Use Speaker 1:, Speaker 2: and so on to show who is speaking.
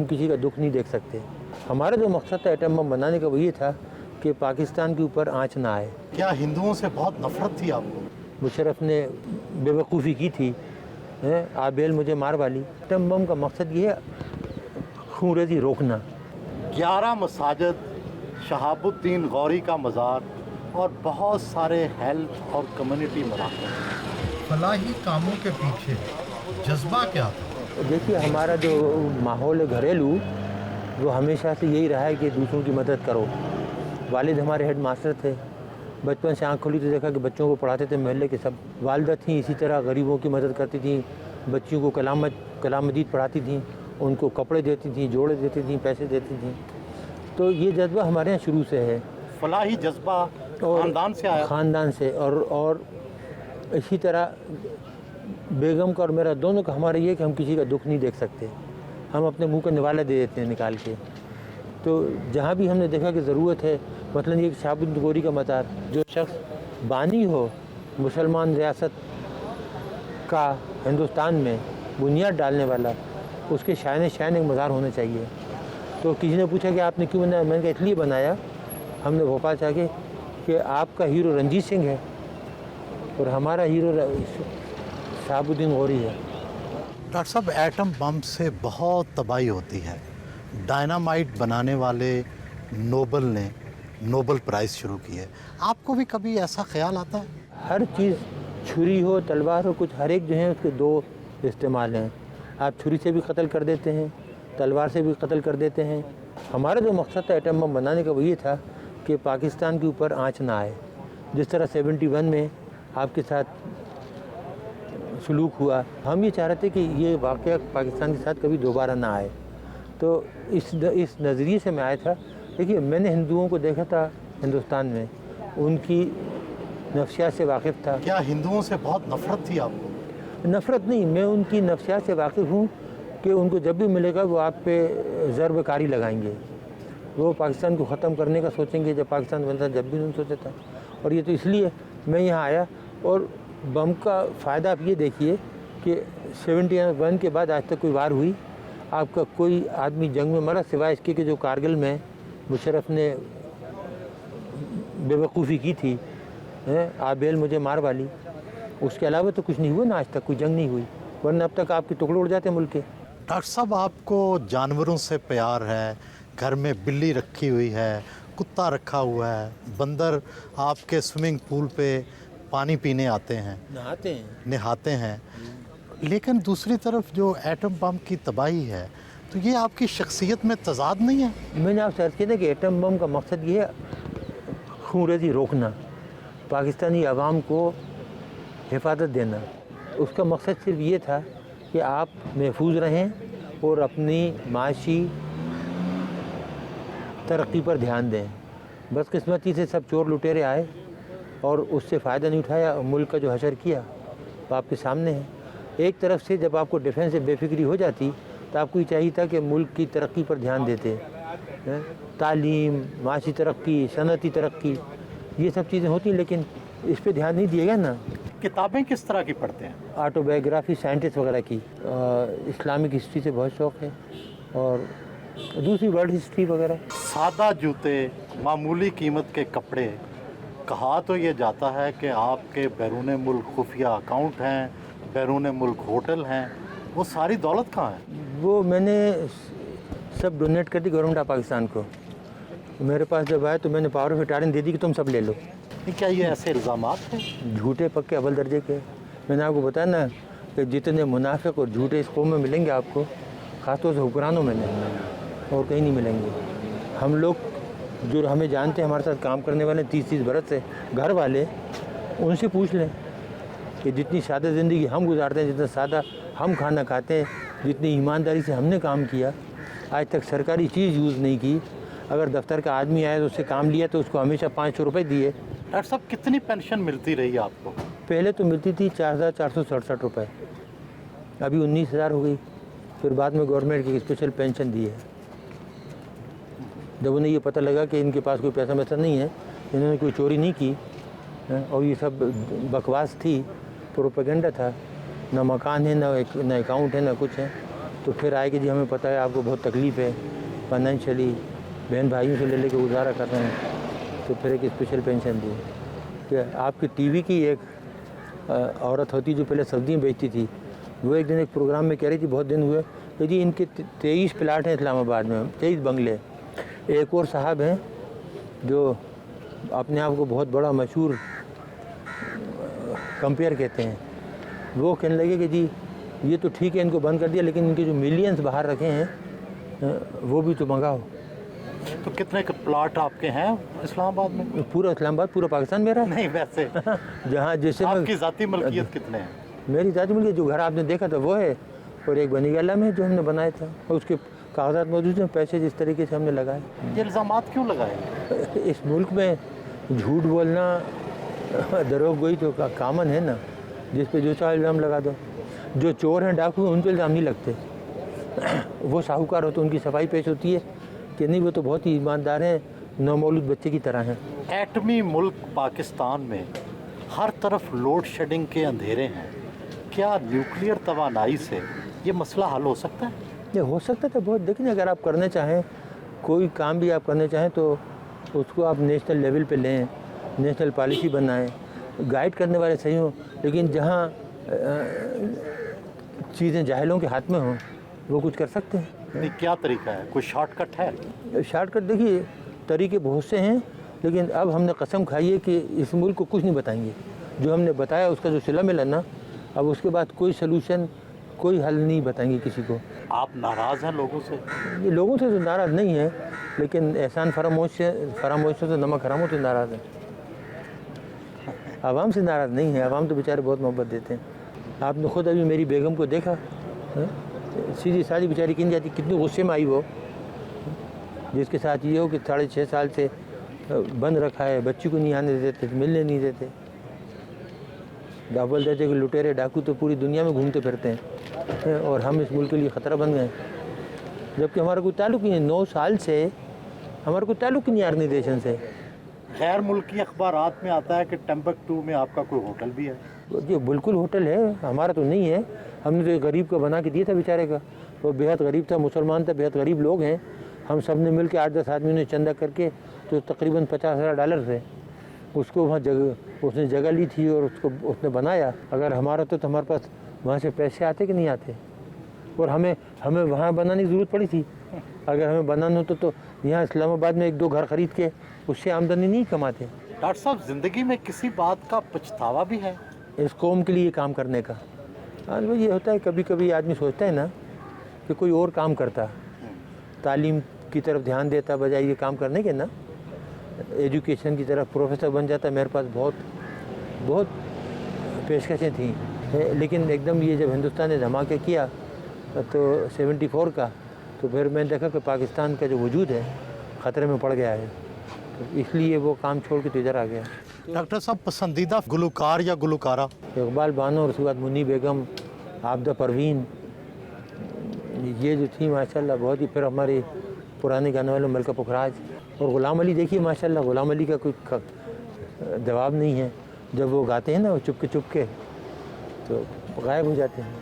Speaker 1: हम किसी का दुख नहीं देख सकते। हमारा जो मकसद था एटम बम बनाने का वो ये था कि पाकिस्तान के ऊपर आँच ना आए।
Speaker 2: क्या हिंदुओं से बहुत नफरत थी आपको?
Speaker 1: मुशर्रफ ने बेवकूफ़ी की थी, आबेल मुझे मार वाली। एटम बम का मकसद ये है खूनरेज़ी रोकना।
Speaker 2: 11 मसाजिद, शहाबुद्दीन गौरी का मज़ार और बहुत सारे हेल्थ और कम्युनिटी मराकज़। फलाही कामों के पीछे जज्बा क्या था?
Speaker 1: देखिए, हमारा जो माहौल है घरेलू, वो हमेशा से यही रहा है कि दूसरों की मदद करो। वालिद हमारे हेड मास्टर थे, बचपन से आँख खोली तो देखा कि बच्चों को पढ़ाते थे महल्ले के सब। वालिदा थी इसी तरह गरीबों की मदद करती थी, बच्चियों को कलाम मजीद पढ़ाती थी, उनको कपड़े देती थी, जोड़े देती थी, पैसे देती थी। तो ये जज्बा हमारे यहाँ शुरू से है।
Speaker 2: फलाही जज्बा ख़ानदान से आया?
Speaker 1: ख़ानदान से। और इसी तरह बेगम का और मेरा दोनों का हमारा ये कि हम किसी का दुख नहीं देख सकते, हम अपने मुंह का निवाला दे देते हैं निकाल के। तो जहाँ भी हमने देखा कि ज़रूरत है, मतलब ये शहाबुद्दीन गौरी का मज़ार, जो शख्स बानी हो मुसलमान रियासत का हिंदुस्तान में बुनियाद डालने वाला, उसके शान एक मज़ार होना चाहिए। तो किसी ने पूछा कि आपने क्यों बनाया? मैंने कहा इसलिए बनाया, हमने भोपाल से आके कि आपका हीरो रंजीत सिंह है और हमारा हीरो शहाबुद्दीन गौरी है।
Speaker 2: डॉक्टर साहब, एटम बम से बहुत तबाही होती है। डायनामाइट बनाने वाले नोबल ने नोबल प्राइज़ शुरू की है। आपको भी कभी ऐसा ख्याल आता है?
Speaker 1: हर चीज़, छुरी हो तलवार हो, कुछ हर एक जो है उसके दो इस्तेमाल हैं। आप छुरी से भी कत्ल कर देते हैं, तलवार से भी कत्ल कर देते हैं। हमारा जो मकसद था एटम बम बनाने का वो ये था कि पाकिस्तान के ऊपर आँच ना आए। जिस तरह 71 में आपके साथ सलूक हुआ, हम ये चाह रहे थे कि ये वाक़या पाकिस्तान के साथ कभी दोबारा ना आए। तो इस नज़रिए से मैं आया था। देखिए, मैंने हिंदुओं को देखा था हिंदुस्तान में, उनकी नफ्सियात से वाकिफ़ था।
Speaker 2: क्या हिंदुओं से बहुत नफरत थी आपको?
Speaker 1: नफ़रत नहीं, मैं उनकी नफ्सियात से वाकिफ़ हूँ कि उनको जब भी मिलेगा वो आप पे ज़रब कारी लगाएंगे। वो पाकिस्तान को ख़त्म करने का सोचेंगे, जब पाकिस्तान बनता जब भी नहीं सोचा था। और ये तो इसलिए मैं यहाँ आया। और बम का फ़ायदा आप ये देखिए कि 71 के बाद आज तक कोई वार हुई, आपका कोई आदमी जंग में मरा सिवाय इसके कि जो कारगिल में मुशर्रफ ने बेवकूफ़ी की थी, आबेल मुझे मार वाली, उसके अलावा तो कुछ नहीं हुआ ना, आज तक कोई जंग नहीं हुई। वरना अब तक आपके टुकड़े उड़ जाते मुल्क के।
Speaker 2: डॉक्टर साहब, आपको जानवरों से प्यार है, घर में बिल्ली रखी हुई है, कुत्ता रखा हुआ है, बंदर आपके स्विमिंग पूल पे पानी पीने आते हैं, नहाते हैं। लेकिन दूसरी तरफ जो एटम बम की तबाही है, तो ये आपकी शख्सियत में तज़ाद नहीं है?
Speaker 1: मैंने आपसे अर्ज़ किया था कि एटम बम का मकसद ये है खूनरेज़ी रोकना, पाकिस्तानी आवाम को हिफाजत देना। उसका मकसद सिर्फ ये था कि आप महफूज रहें और अपनी माशी तरक्की पर ध्यान दें। बदकिस्मती से सब चोर लुटेरे आए और उससे फ़ायदा नहीं उठाया। मुल्क का जो हशर किया वो आपके सामने है। एक तरफ से जब आपको डिफेंस से बेफिक्री हो जाती तो आपको ये चाहिए था कि मुल्क की तरक्की पर ध्यान देते। तालीम, माशी तरक्की, सनती तरक्की, ये सब चीज़ें होती, लेकिन इस पर ध्यान नहीं दिया गया ना।
Speaker 2: किताबें किस तरह की पढ़ते हैं?
Speaker 1: ऑटोबायोग्राफी साइंटिस्ट वगैरह की, इस्लामिक हिस्ट्री से बहुत शौक़ है और दूसरी वर्ल्ड हिस्ट्री वगैरह।
Speaker 2: सादा जूते, मामूली कीमत के कपड़े, कहा तो ये जाता है कि आपके बैरून मुल्क खुफिया अकाउंट हैं, बैरून मुल्क होटल हैं, वो सारी दौलत कहाँ है?
Speaker 1: वो मैंने सब डोनेट कर दी गवर्नमेंट ऑफ पाकिस्तान को। मेरे पास जब आए तो मैंने पावर ऑफ अटॉर्नी दे दी कि तुम सब ले लो।
Speaker 2: क्या ये ऐसे इल्ज़ामात हैं? झूठे
Speaker 1: पक्के अव्वल दर्जे के। मैंने आपको बताया ना कि जितने मुनाफिक और झूठे इस कौम में मिलेंगे आपको, ख़ासतौर से हुक्मरानों में नहीं, और कहीं नहीं मिलेंगे। हम लोग जो हमें जानते हैं, हमारे साथ काम करने वाले 30-30 बरस से घर वाले, उनसे पूछ लें कि जितनी सादा ज़िंदगी हम गुजारते हैं, जितना सादा हम खाना खाते हैं, जितनी ईमानदारी से हमने काम किया, आज तक सरकारी चीज़ यूज़ नहीं की। अगर दफ्तर का आदमी आया तो उससे काम लिया तो उसको हमेशा 500 रुपये दिए।
Speaker 2: डॉक्टर साहब, कितनी पेंशन मिलती रही आपको?
Speaker 1: पहले तो मिलती थी 4,467 रुपये, अभी 19,000 हो गई। फिर बाद में गवर्नमेंट की स्पेशल पेंशन दी है। जब उन्हें ये पता लगा कि इनके पास कोई पैसा वैसा नहीं है, इन्होंने कोई चोरी नहीं की और ये सब बकवास थी, प्रोपेगेंडा था, ना मकान है, ना अकाउंट है, ना कुछ है, تو پھر آئے کہ جی ہمیں پتہ ہے آپ کو بہت تکلیف ہے فائنینشلی، بہن بھائیوں سے لے کے گزارا کر رہے ہیں، تو پھر ایک اسپیشل پینشن دی کہ آپ کی ٹی وی کی ایک عورت ہوتی جو پہلے سبزیاں بیچتی تھی، وہ ایک دن ایک پروگرام میں کہہ رہی تھی، بہت دن ہوئے کہ جی ان کے 23 پلاٹ ہیں اسلام آباد میں، 23 بنگلے. ایک اور صاحب ہیں جو اپنے آپ کو بہت بڑا مشہور کمپیئر کہتے ہیں، وہ کہنے لگے کہ جی یہ تو ٹھیک ہے ان کو بند کر دیا، لیکن ان کے جو ملینز باہر رکھے ہیں وہ بھی تو منگاؤ.
Speaker 2: تو کتنے پلاٹ آپ کے ہیں اسلام آباد میں؟
Speaker 1: پورا اسلام آباد، پورا پاکستان میرا ہے.
Speaker 2: نہیں ویسے
Speaker 1: جہاں جیسے
Speaker 2: آپ کی ذاتی ملکیت کتنے ہیں؟
Speaker 1: میری ذاتی ملکیت جو گھر آپ نے دیکھا تھا وہ ہے، اور ایک بنی گالہ میں جو ہم نے بنایا تھا، اور اس کے کاغذات موجود ہیں، پیسے جس طریقے سے ہم نے لگائے.
Speaker 2: یہ الزامات کیوں لگائے؟
Speaker 1: اس ملک میں جھوٹ بولنا، دروغ گوئی تو کامن ہے نا، جس پہ جو چاہے الزام لگا دو. جو چور ہیں، ڈاکو ہیں، ان پہ الزام نہیں لگتے. وہ ساہوکار ہوتے ان کی صفائی پیش ہوتی ہے کہ نہیں وہ تو بہت ہی ایماندار ہیں، نومولود بچے کی طرح ہیں.
Speaker 2: ایٹمی ملک پاکستان میں ہر طرف لوڈ شیڈنگ کے اندھیرے ہیں، کیا نیوکلیئر توانائی سے یہ مسئلہ حل ہو سکتا ہے؟
Speaker 1: یہ ہو سکتا تھا بہت، لیکن اگر آپ کرنا چاہیں کوئی کام بھی آپ کرنا چاہیں تو اس کو آپ نیشنل لیول پہ لیں، نیشنل پالیسی بنائیں، گائیڈ کرنے والے صحیح ہوں. لیکن جہاں چیزیں جاہلوں کے ہاتھ میں ہوں وہ کچھ کر سکتے ہیں.
Speaker 2: نہیں، کیا طریقہ ہے؟ کوئی شارٹ کٹ ہے؟
Speaker 1: شارٹ کٹ دیکھیے، طریقے بہت سے ہیں، لیکن اب ہم نے قسم کھائی ہے کہ اس ملک کو کچھ نہیں بتائیں گے. جو ہم نے بتایا اس کا جو صلہ ملا نا، اب اس کے بعد کوئی سلوشن، کوئی حل نہیں بتائیں گے کسی کو.
Speaker 2: آپ ناراض ہیں لوگوں سے؟
Speaker 1: یہ لوگوں سے تو ناراض نہیں ہے، لیکن احسان فراموش سے تو نمک حراموں سے ناراض ہے. عوام سے ناراض نہیں ہے، عوام تو بیچارے بہت محبت دیتے ہیں. آپ نے خود ابھی میری بیگم کو دیکھا، سیدھی سادھی بیچاری کن جاتی، کتنی غصے میں آئی وہ، جس کے ساتھ یہ ہو کہ 6.5 سال سے بند رکھا ہے، بچی کو نہیں آنے دیتے، ملنے نہیں دیتے. ڈاول دیتے کہ لٹیرے ڈاکو تو پوری دنیا میں گھومتے پھرتے ہیں اور ہم اس ملک کے لیے خطرہ بن گئے، جبکہ ہمارا کوئی تعلق نہیں ہے. 9 سال سے ہمارا کوئی تعلق نہیں ہے آرگنائزیشن سے.
Speaker 2: غیر ملکی اخبارات میں آتا ہے کہ ٹمبکٹو میں آپ کا کوئی ہوٹل بھی ہے.
Speaker 1: جی بالکل ہوٹل ہے، ہمارا تو نہیں ہے. ہم نے تو ایک غریب کو بنا کے دیا تھا بیچارے کا، وہ بےحد غریب تھا، مسلمان تھا، بےحد غریب لوگ ہیں. ہم سب نے مل کے 8-10 آدمیوں نے چندہ کر کے تو تقریباً $50,000 تھے. اس کو وہاں اس نے جگہ لی تھی اور اس نے بنایا. اگر ہمارا تو ہمارے پاس وہاں سے پیسے آتے کہ نہیں آتے، اور ہمیں وہاں بنانے کی ضرورت پڑی تھی. اگر ہمیں بنانا ہوتا تو یہاں اسلام آباد میں 1-2 گھر خرید کے اس سے آمدنی نہیں کماتے.
Speaker 2: ڈاکٹر صاحب، زندگی میں کسی بات کا پچھتاوا بھی ہے؟
Speaker 1: اس قوم کے لیے کام کرنے کا. ہاں یہ ہوتا ہے، کبھی کبھی آدمی سوچتا ہے نا کہ کوئی اور کام کرتا، تعلیم کی طرف دھیان دیتا بجائے یہ کام کرنے کے نا، ایجوکیشن کی طرف پروفیسر بن جاتا. میرے پاس بہت پیشکشیں تھیں، لیکن ایک دم یہ جب ہندوستان نے دھماکہ کیا تو 74 کا، تو پھر میں نے دیکھا کہ پاکستان کا جو وجود ہے خطرے میں پڑ گیا ہے، تو اس لیے وہ کام چھوڑ کے تو ادھر آ گیا.
Speaker 2: ڈاکٹر صاحب، پسندیدہ گلوکار یا گلوکارہ؟
Speaker 1: اقبال بانو، اور اس کے بعد منی بیگم، عابدہ پروین، یہ جو تھی ماشاءاللہ بہت ہی. پھر ہمارے پرانے گانے والے ملکہ پکھراج اور غلام علی. دیکھیے ماشاءاللہ غلام علی کا کوئی جواب نہیں ہے. جب وہ گاتے ہیں نا وہ چپ کے تو غائب ہو جاتے ہیں.